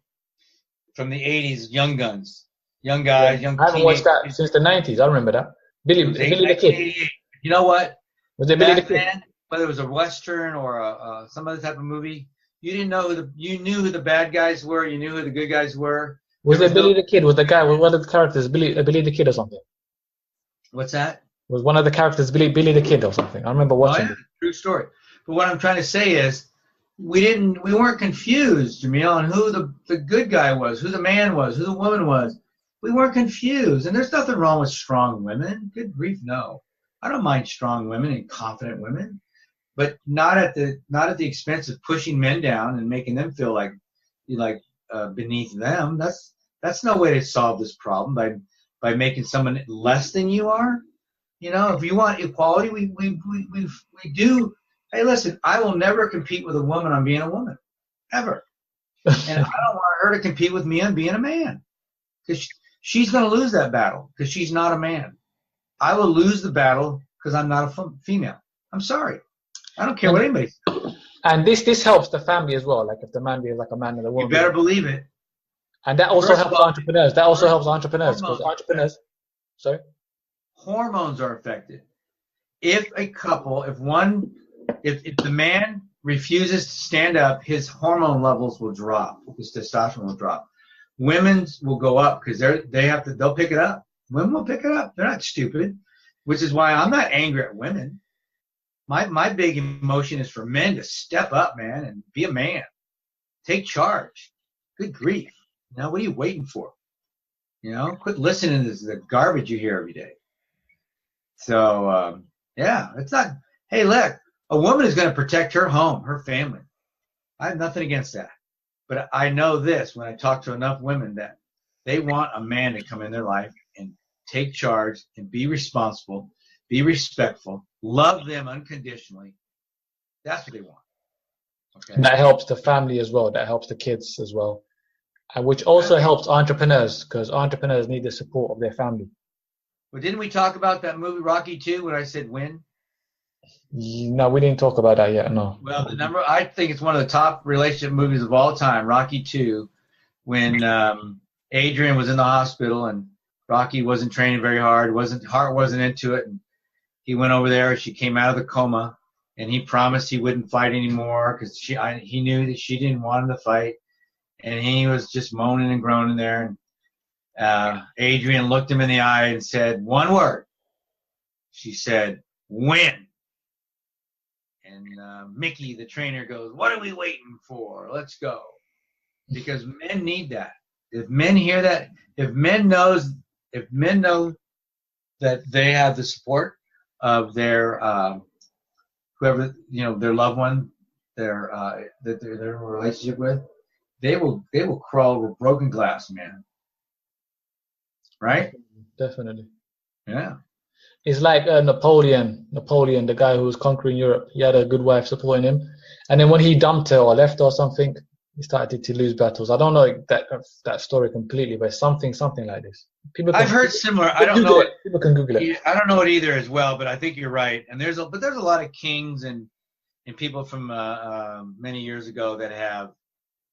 from the 80s, Young Guns. Young guys, young I haven't watched that since the 90s. I remember that. Billy the Kid. You know what? Was it Billy the Kid? Then, whether it was a Western or some other type of movie, you didn't know you knew who the bad guys were. You knew who the good guys were. Was it Billy the Kid? Was the guy, was one of the characters Billy the Kid or something? What's that? Was one of the characters Billy the Kid or something? I remember watching it. True story. But what I'm trying to say is, we weren't confused, Jamil, on who the good guy was, who the man was, who the woman was. We weren't confused, and there's nothing wrong with strong women. Good grief, no. I don't mind strong women and confident women, but not at the expense of pushing men down and making them feel like beneath them. That's no way to solve this problem by making someone less than you are. You know, if you want equality, we do. Hey, listen, I will never compete with a woman on being a woman, ever, and I don't want her to compete with me on being a man, because she's going to lose that battle because she's not a man. I will lose the battle because I'm not a female. I'm sorry. I don't care what anybody says. And this helps the family as well. Like if the man be like a man and a woman. You better believe it. And that also helps entrepreneurs. That also helps entrepreneurs because entrepreneurs. Sorry. Hormones are affected. If a couple, if the man refuses to stand up, his hormone levels will drop. His testosterone will drop. Women's will go up because they'll pick it up. Women will pick it up. They're not stupid, which is why I'm not angry at women. My big emotion is for men to step up, man, and be a man. Take charge. Good grief. Now, what are you waiting for? You know, quit listening to the garbage you hear every day. So, it's not, hey, look, a woman is going to protect her home, her family. I have nothing against that. But I know this when I talk to enough women that they want a man to come in their life and take charge and be responsible, be respectful, love them unconditionally. That's what they want. Okay. And that helps the family as well. That helps the kids as well. And which also helps entrepreneurs because entrepreneurs need the support of their family. Well, didn't we talk about that movie Rocky 2 when I said win? No, we didn't talk about that yet, no. Well, I think it's one of the top relationship movies of all time, Rocky 2, when Adrian was in the hospital and Rocky wasn't training very hard, heart wasn't into it, and he went over there, she came out of the coma, and he promised he wouldn't fight anymore because he knew that she didn't want him to fight, and he was just moaning and groaning there, and Adrian looked him in the eye and said one word. She said, win. And Mickey, the trainer, goes, what are we waiting for? Let's go. Because men need that. If men hear that, if men know that they have the support of their whoever, their loved one, that they're in a relationship with, they will crawl over broken glass, man. Right? Definitely. Yeah. It's like Napoleon, the guy who was conquering Europe. He had a good wife supporting him, and then when he dumped her or left her or something, he started to lose battles. I don't know that story completely, but something like this. I've heard similar. I don't know it. People can Google it. I don't know it either as well, but I think you're right. And there's a lot of kings and people from many years ago that have,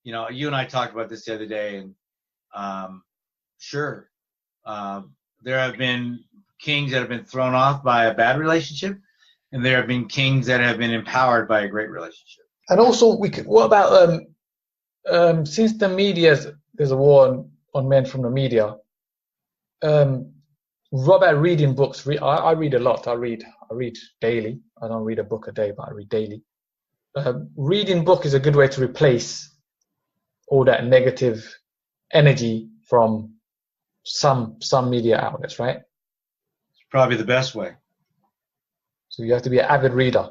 you and I talked about this the other day, and sure, there have been kings that have been thrown off by a bad relationship, and there have been kings that have been empowered by a great relationship. And also, what about since the there's a war on men from the media. What about reading books? I read a lot. I read daily. I don't read a book a day, but I read daily. Reading book is a good way to replace all that negative energy from some media outlets, right? It's probably the best way. So you have to be an avid reader.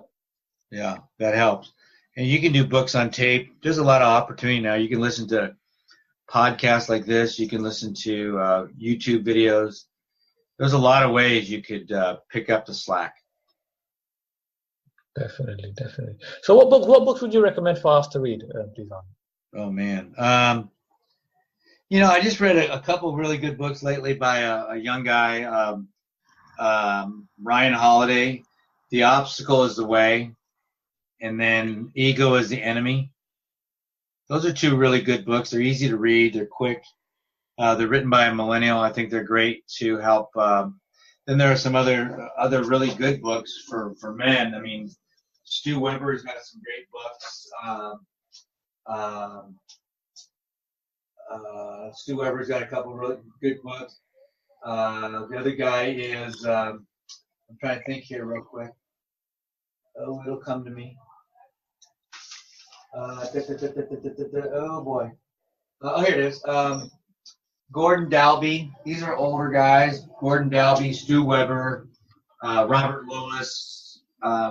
Yeah, that helps. And you can do books on tape. There's a lot of opportunity now. You can listen to podcasts like this. You can listen to YouTube videos. There's a lot of ways you could pick up the slack. Definitely. So what books would you recommend for us to read, please, Arnie? Oh, man. I just read a couple of really good books lately by a young guy, Ryan Holiday. The Obstacle is the Way, and then Ego is the Enemy. Those are two really good books. They're easy to read. They're quick. They're written by a millennial. I think they're great to help. Then there are some other really good books for men. I mean, Stu Weber's got some great books. Stu Weber's got a couple really good books. The other guy is, I'm trying to think here real quick. Oh, it'll come to me. Oh, boy. Oh, here it is. Gordon Dalby. These are older guys. Gordon Dalby, Stu Weber, Robert Lewis.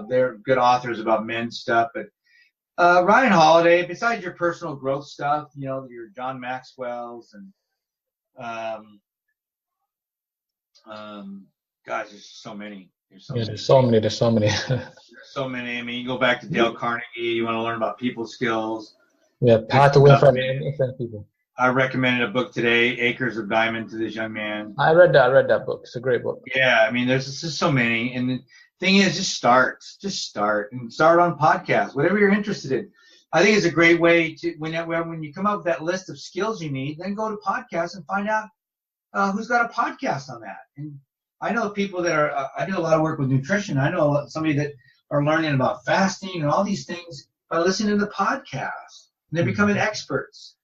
They're good authors about men's stuff. But Ryan Holiday, besides your personal growth stuff, your John Maxwell's and gosh, there's so many. There's so many. There's so many. There's so many. I mean, you go back to Dale Carnegie. You want to learn about people skills. Yeah, how to win from people. I recommended a book today, Acres of Diamond, to this young man. I read that book. It's a great book. Yeah, I mean, there's just so many. And the thing is, just start and start on podcasts, whatever you're interested in. I think it's a great way to, when you come up with that list of skills you need, then go to podcasts and find out who's got a podcast on that. And I know people that are, I do a lot of work with nutrition. I know somebody that are learning about fasting and all these things by listening to the podcast. And they're becoming experts.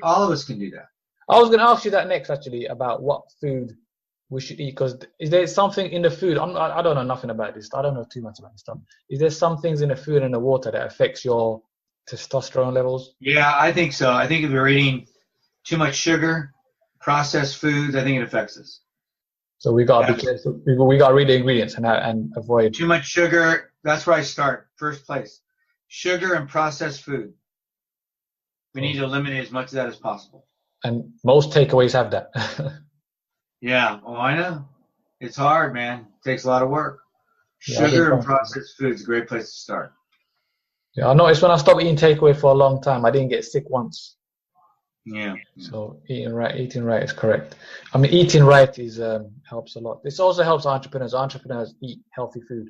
All of us can do that. I was going to ask you that next, actually, about what food we should eat. Because is there something in the food? I don't know nothing about this. I don't know too much about this stuff. Is there some things in the food and the water that affects your testosterone levels? Yeah, I think so. I think if you're eating too much sugar, processed foods, I think it affects us. So we got to be careful. We got to read the ingredients and avoid too much sugar. That's where I start. First place, sugar and processed food. We need to eliminate as much of that as possible. And most takeaways have that. Yeah. Oh, I know. It's hard, man. It takes a lot of work. Sugar and processed food is a great place to start. Yeah, I noticed when I stopped eating takeaway for a long time, I didn't get sick once. Yeah. So eating right is correct. I mean, eating right is helps a lot. This also helps entrepreneurs. Entrepreneurs eat healthy food.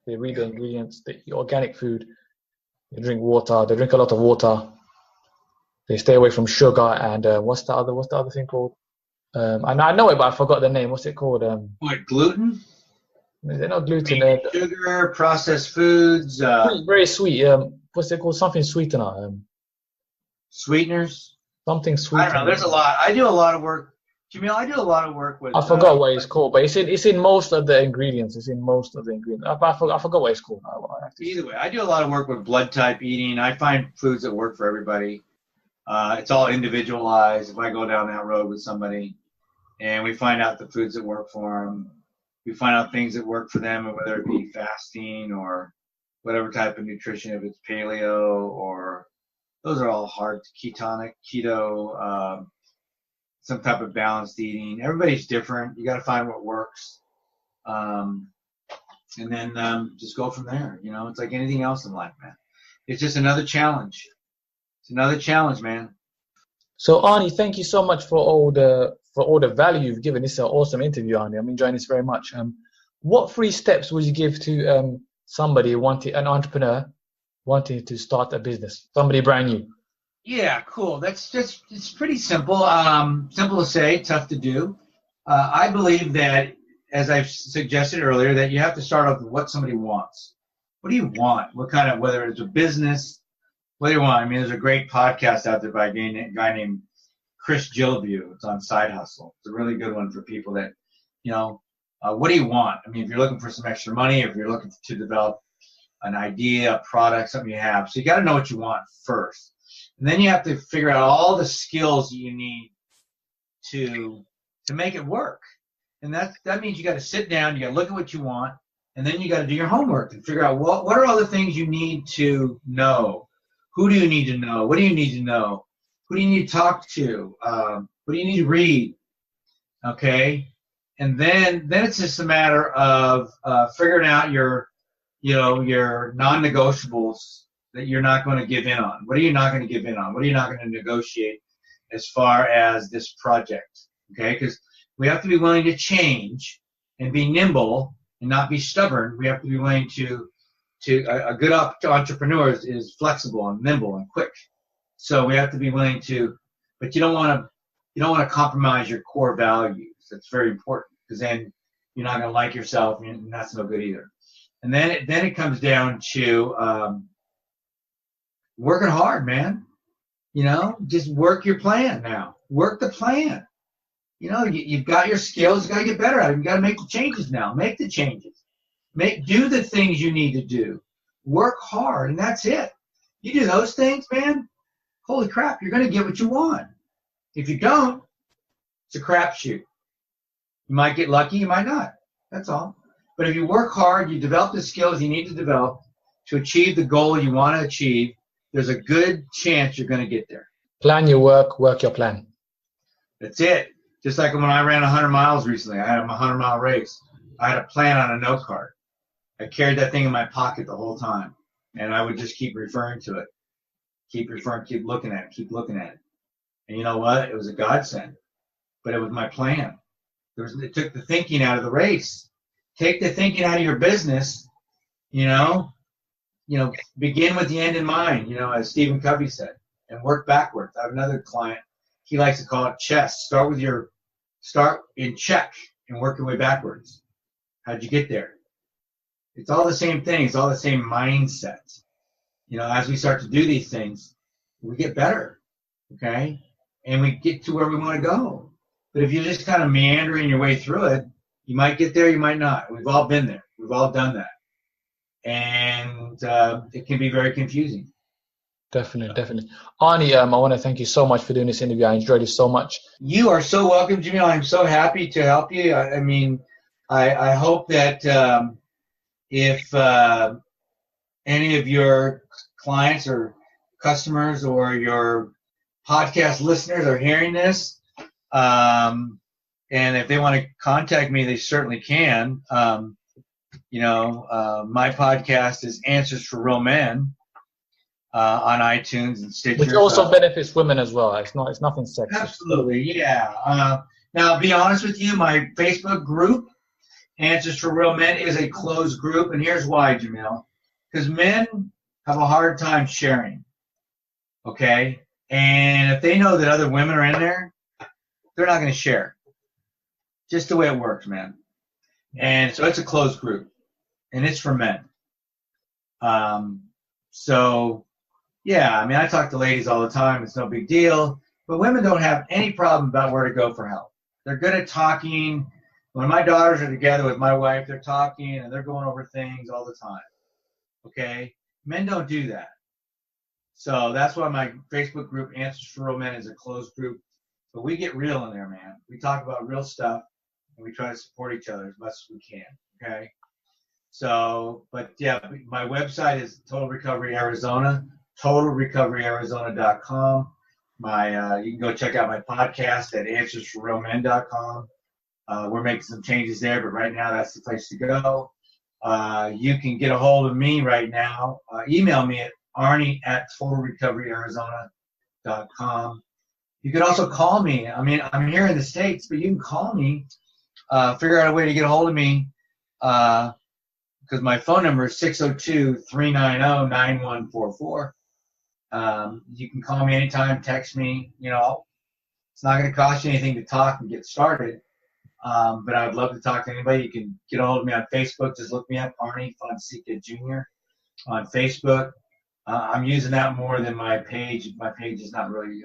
They read the ingredients. They eat organic food. They drink water. They drink a lot of water. They stay away from sugar and what's the other thing called? I know it, but I forgot the name. What's it called? What, gluten? They're not gluten. Sugar, processed foods. Very sweet. What's it called? Something sweetener. Sweeteners. Something sweetener. I don't know. There's a lot. I do a lot of work Jamil, I do a lot of work with. I forgot what it's called, but it's in most of the ingredients. It's in most of the ingredients. I forgot what it's called. Either way, I do a lot of work with blood type eating. I find foods that work for everybody. It's all individualized. If I go down that road with somebody and we find out the foods that work for them, we find out things that work for them, whether it be fasting or whatever type of nutrition, if it's paleo or those are all hard, ketonic, keto, some type of balanced eating. Everybody's different. You got to find what works. And then just go from there. You know, it's like anything else in life, man. It's just another challenge. It's another challenge, man. So Arnie, thank you so much for all the value you've given. This is an awesome interview, Arnie. I'm enjoying this very much. What 3 steps would you give to somebody an entrepreneur wanting to start a business, somebody brand new? Yeah, cool. It's pretty simple. Simple to say, tough to do. I believe that, as I've suggested earlier, that you have to start off with what somebody wants. What do you want? What kind of, whether it's a business, what do you want? I mean, there's a great podcast out there by a guy named Chris Gillevue. It's on Side Hustle. It's a really good one for people that, you know, what do you want? I mean, if you're looking for some extra money, if you're looking to develop an idea, a product, something you have. So you got to know what you want first. And then you have to figure out all the skills you need to make it work. And that means you got to sit down, you got to look at what you want, and then you got to do your homework and figure out what are all the things you need to know. Who do you need to know? What do you need to know? Who do you need to talk to? What do you need to read? Okay, and then it's just a matter of figuring out your non-negotiables that you're not going to give in on. What are you not going to give in on? What are you not going to negotiate as far as this project? Okay, because we have to be willing to change and be nimble and not be stubborn. We have to be willing to a good entrepreneur is flexible and nimble and quick. So we have to be willing to, but you don't want to compromise your core values. That's very important, because then you're not going to like yourself, and that's no good either. And then it comes down to working hard, man. You know, just work your plan now. Work the plan. You know, you've got your skills. You got to get better at it. You got to make the changes now. Make the changes. Do the things you need to do. Work hard, and that's it. You do those things, man, holy crap, you're going to get what you want. If you don't, it's a crapshoot. You might get lucky, you might not. That's all. But if you work hard, you develop the skills you need to develop to achieve the goal you want to achieve, there's a good chance you're going to get there. Plan your work your plan. That's it. Just like when I ran 100 miles recently, I had a 100-mile race. I had a plan on a note card. I carried that thing in my pocket the whole time, and I would just keep referring to it. Keep looking at it. And you know what? It was a godsend. But it was my plan. It took the thinking out of the race. Take the thinking out of your business, you know, begin with the end in mind, as Stephen Covey said, and work backwards. I have another client, he likes to call it chess. Start in check and work your way backwards. How'd you get there? It's all the same thing. It's all the same mindset. As we start to do these things, we get better, okay? And we get to where we want to go. But if you're just kind of meandering your way through it, you might get there, you might not. We've all been there. We've all done that. And it can be very confusing. Definitely. Arnie, I want to thank you so much for doing this interview. I enjoyed it so much. You are so welcome, Jamil. I'm so happy to help you. I hope that if any of your clients or customers or your podcast listeners are hearing this, and if they want to contact me, they certainly can. My podcast is Answers for Real Men on iTunes and Stitcher. Which also benefits women as well. It's nothing sexist. Absolutely, yeah. Now, to be honest with you, my Facebook group, Answers for Real Men, is a closed group, and here's why, Jamil. Because men have a hard time sharing, okay? And if they know that other women are in there, they're not going to share. Just the way it works, man. And so it's a closed group, and it's for men. So, yeah, I talk to ladies all the time. It's no big deal. But women don't have any problem about where to go for help. They're good at talking. When my daughters are together with my wife, they're talking and they're going over things all the time. Okay? Men don't do that. So that's why my Facebook group, Answers for Real Men, is a closed group. But we get real in there, man. We talk about real stuff, and we try to support each other as much as we can. Okay? So, but yeah, my website is Total Recovery Arizona, totalrecoveryarizona.com. You can go check out my podcast at answersforrealmen.com. We're making some changes there, but right now that's the place to go. You can get a hold of me right now. Email me at arnie@totalrecoveryarizona.com. You can also call me. I mean, I'm here in the States, but you can call me. Figure out a way to get a hold of me because my phone number is 602-390-9144. You can call me anytime, text me. You know, it's not going to cost you anything to talk and get started. But I would love to talk to anybody. You can get a hold of me on Facebook. Just look me up, Arnie Fonseca Jr. on Facebook. I'm using that more than my page. My page is not really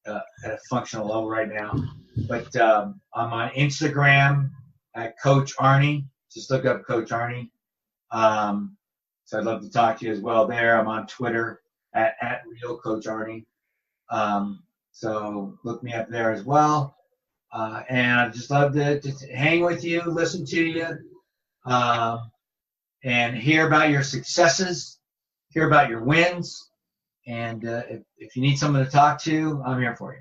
at a functional level right now. But I'm on Instagram at Coach Arnie. Just look up Coach Arnie. So I'd love to talk to you as well there. I'm on Twitter at Real Coach Arnie. So look me up there as well. And I'd just love to just hang with you, listen to you, and hear about your successes, hear about your wins. And if you need someone to talk to, I'm here for you.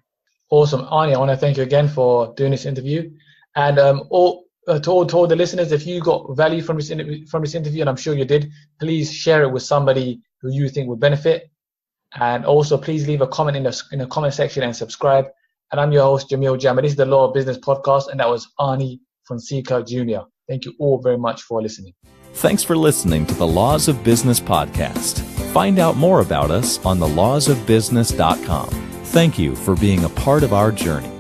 Awesome. Arnie, I want to thank you again for doing this interview. And to all the listeners, if you got value from this interview, and I'm sure you did, please share it with somebody who you think would benefit. And also, please leave a comment in the comment section and subscribe. And I'm your host, Jamil Jama. This is the Law of Business podcast, and that was Arnie Fonseca Jr. Thank you all very much for listening. Thanks for listening to the Laws of Business podcast. Find out more about us on thelawsofbusiness.com. Thank you for being a part of our journey.